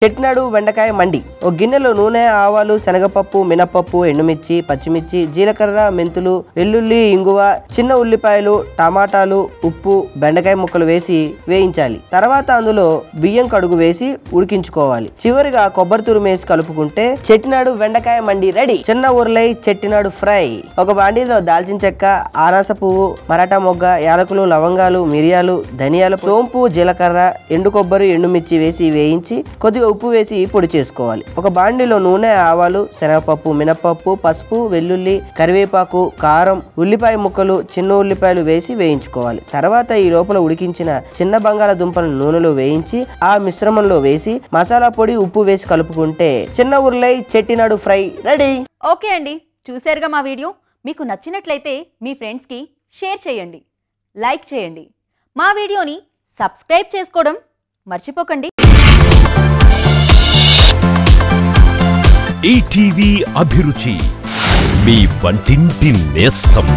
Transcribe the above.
చెట్నాడు బెండకాయ మండి. ఒక గిన్నెలో నూనె, ఆవాలు, శనగపప్పు, మినపప్పు, ఎండుమిర్చి, పచ్చిమిర్చి, జీలకర్ర, మెంతులు, వెల్లుల్లి, ఇంగువ, చిన్న ఉల్లిపాయలు, టమాటాలు, ఉప్పు, బెండకాయ ముక్కలు వేసి వేయించాలి. తర్వాత అందులో బియ్యం కడుగు వేసి ఉడికించుకోవాలి. చివరిగా కొబ్బరి తురుము వేసి కలుపుకుంటే చెట్నాడు బెండకాయ మండి రెడీ. చిన్న ఉర్లై చెట్టినాడు ఫ్రై. ఒక బాండీలో దాల్చిన చెక్క, ఆనాస పువ్వు, మరాఠా మొగ్గ, యాలకులు, లవంగాలు, మిరియాలు, ధనియాలు, సోంపు, జీలకర్ర, ఎండు కొబ్బరి, ఎండుమిర్చి వేసి వేయించి కొద్దిగా ఉప్పు వేసి పొడి చేసుకోవాలి. ఒక బాండీలో నూనె, ఆవాలు, శనగపప్పు, మినపప్పు, పసుపు, వెల్లుల్లి, కరివేపాకు, కారం, ఉల్లిపాయ ముక్కలు, చిన్న ఉల్లిపాయలు వేసి వేయించుకోవాలి. తర్వాత ఈ లోపల ఉడికించిన చిన్న బంగాళదుంపలను నూనెలో వేయించి ఆ మిశ్రమంలో వేసి మసాలా పొడి, ఉప్పు వేసి కలుపుకుంటే చిన్న ఉర్లై చెట్టినాడు ఫ్రై రెడీ. ఓకే అండి, చూశారుగా మా వీడియో. మీకు నచ్చినట్లయితే మీ ఫ్రెండ్స్కి షేర్ చేయండి, లైక్ చేయండి. మా వీడియోని సబ్స్క్రైబ్ చేసుకోవడం మర్చిపోకండి. ఈటీవీ అభిరుచి, మీ వంటింటి నేస్తం.